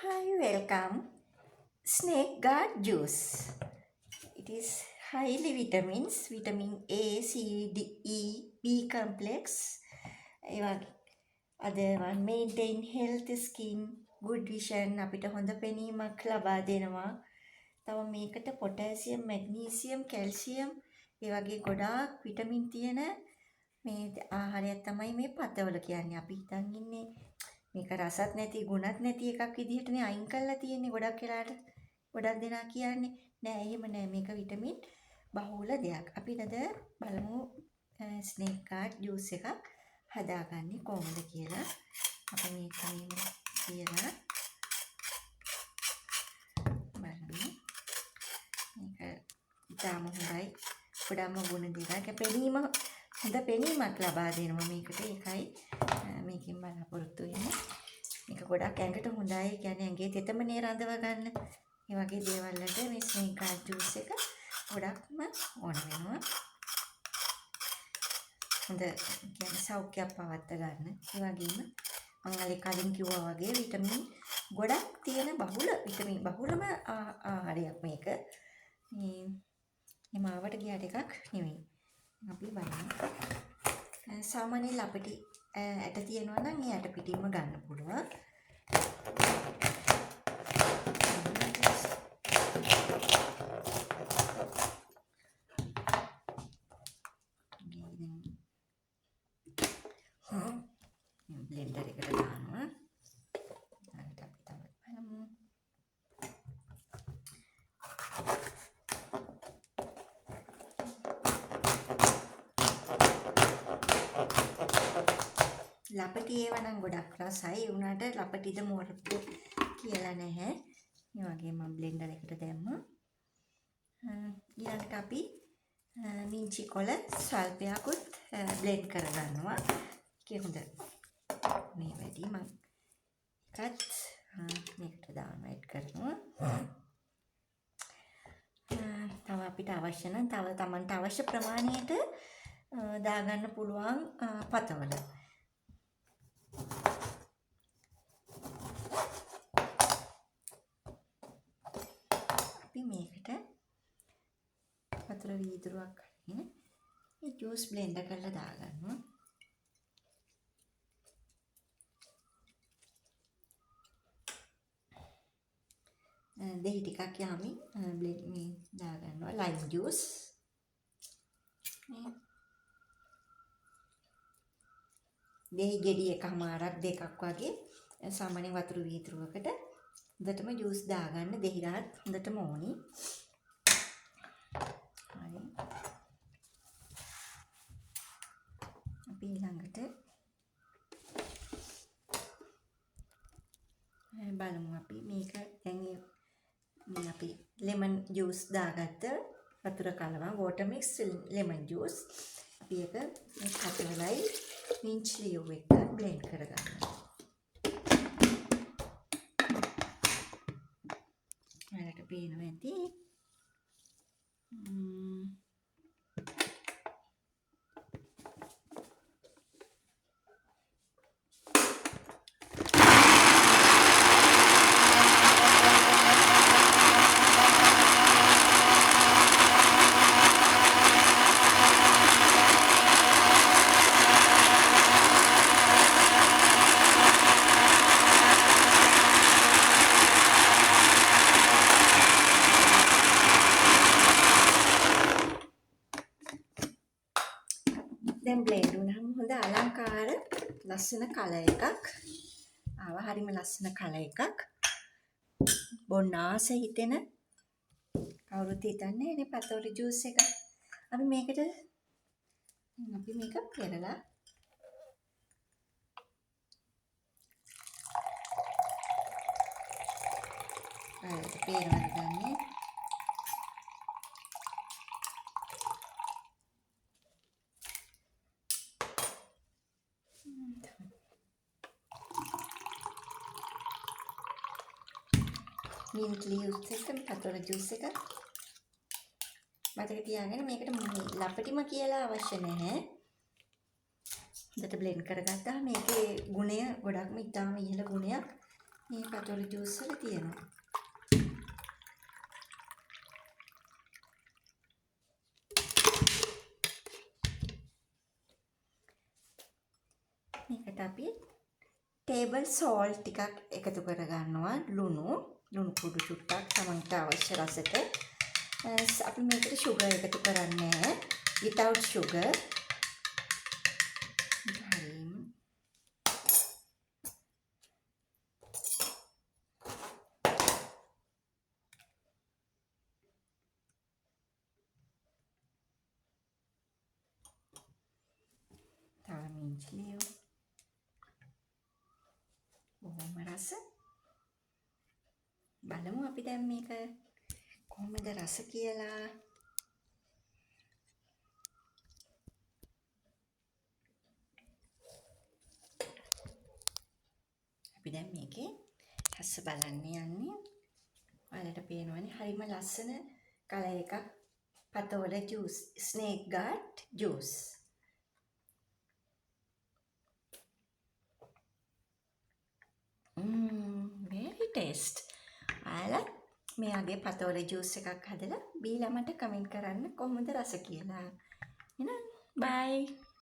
Hi, welcome. Snake gourd juice. It is highly vitamins, vitamin A, C, D, E, B complex. අද maintain health skin, good vision අපිට හොඳ පෙනීමක් ලබා දෙනවා. තව මේකට potassium, magnesium, calcium ඒ වගේ ගොඩාක් විටමින් තියෙන මේ ආහාරයක් තමයි මේ පතවල කියන්නේ. අපි හිතන් ඉන්නේ මේක රසත් නැති ගුණත් නැති එකක් විදිහටනේ අයින් කරලා තියෙන්නේ ගොඩක් වෙලාට. ගොඩක් දෙනා කියන්නේ නෑ එහෙම නෑ මේක විටමින් බහුල දෙයක්. අපි අද බලමු ස්නේක් කාඩ් ජූස් එකක් හදාගන්නේ කොහොමද කියලා. අපි මේක කියලා බලමු. මේක ඉතාම හොඳයි. ගොඩක්ම ගුණ දෙකක්. පෙනීම හොඳ පෙනීමක් ලබා දෙනවා මේකට. ඒකයි මේකෙන් බලාපොරොත්තු වෙන්නේ. මේක ගොඩක් ඇඟට හොඳයි. කියන්නේ ඇඟේ තෙතමනේ රඳව ගන්න. ඒ වගේ දේවල් වලට මේ ස්නේක් කාඩ් ජූස් එක ගොඩක්ම ඕන වෙනවා. හොඳ කියන්නේ සෞඛ්‍යයක් පවත්වා ගන්න. ඒ වගේම මම අර කලින් කිව්වා වගේ විටමින් ගොඩක් තියෙන බහුල විටමින් බහුලම ආහාරයක් මේක. මේ මාවට ගියට එකක් නෙවෙයි. අපි බලමු. සාමාන්‍ය ලපටි ඇට තියෙනවා නම් ඒ ඇට පිටින්ම ගන්න පුළුවන්. බ්ලෙන්ඩර් එකට දානවා. ඊට අපි තව බලමු. ලපටි ඒවා නම් ගොඩක් රසයි. ඒ වුණාට ලපටිද මෝරප්පු කියලා නැහැ. මේ වගේ මම බ්ලෙන්ඩර් එකට දැම්මා. ඊළඟට අපි මිංචි කොළ ස්වල්පයක්වත් බ්ලෙන්ඩ් කරගන්නවා. ඒක හොඳ මේ වැඩි මම එකත් මේකට දානවා ඇඩ් කරනවා. තව අපිට අවශ්‍ය නම් තව Tamanට අවශ්‍ය ප්‍රමාණයට දාගන්න පුළුවන් පතවල. අපි මේකට වතුර වීදුරුවක් අරගෙන මේ ජූස් බ්ලෙන්ඩ් කරලා දාගන්නවා. දෙහි ටිකක් යමි බ්ලෙන්ඩ් මේ දාගන්නවා ලයිම් ජූස්. දෙහි ගෙඩි එකමාරක් දෙකක් වගේ සාමාන්‍ය වතුර වීදුරුවකට හොඳටම ජූස් දාගන්න. දෙහි රහත් හොඳටම ඕනි. හරි. අපි ඊළඟට බලමු අපි මේක දැන් මේ අපි ලෙමන් ජූස් දාගත්ත වතුර කලවම් වෝටර් මික්ස් ලෙමන් ජූස් අපි ඒක මේ කටවලයි මින්ච් ලියුව එක බ්ලෙන්ඩ් කරගන්නවා. ඔයාලට පේනවා ඇති. දැන් බ්ලෙන්ඩ් වුණාම හොඳ අලංකාර ලස්සන කලර් එකක් ආවා. හරිම ලස්සන කලර් එකක්. බොන්න ආස හිතෙන කවුරුත් හිතන්නේ නේ පතෝරි ජූස් එක. අපි මේක පෙරලා පේනවද ගන්නේ? මින්ට් ලීව්ස් එක පතෝරි ජූස් එක මතක තියාගන්න. මේකට ලපටිම කියලා අවශ්‍ය නැහැ. හොඳට බ්ලෙන්ඩ් කරගත්තා. මේකේ ගුණය ගොඩක්ම ඉතාම ඉහළ ගුණයක් මේ පතෝල ජූස් වල තියෙනවා. මේකට අපි ටේබල් සෝල්ට් ටිකක් එකතු කරගන්නවා. ලුණු කුඩු චුට්ටක් තමන්ට අවශ්‍ය රසට. අපි මේකට sugar එකතු කරන්නේ without sugar. තව මින්චලියෝ බොහොම රස. බලමු අපි දැන් මේක කොහොමද රස කියලා. අපි දැන් මේකේ රස බලන්න යන්නේ. ඔයාලට පේනවනේ හරිම ලස්සන කලර් එකක්. පතෝල juice, snake gourd juice. very taste. ඔයාලා මෙයාගේ පතෝල ජූස් එකක් හදලා බීලා මට කමෙන්ට් කරන්න කොහොමද රස කියලා. එහෙනම් bye.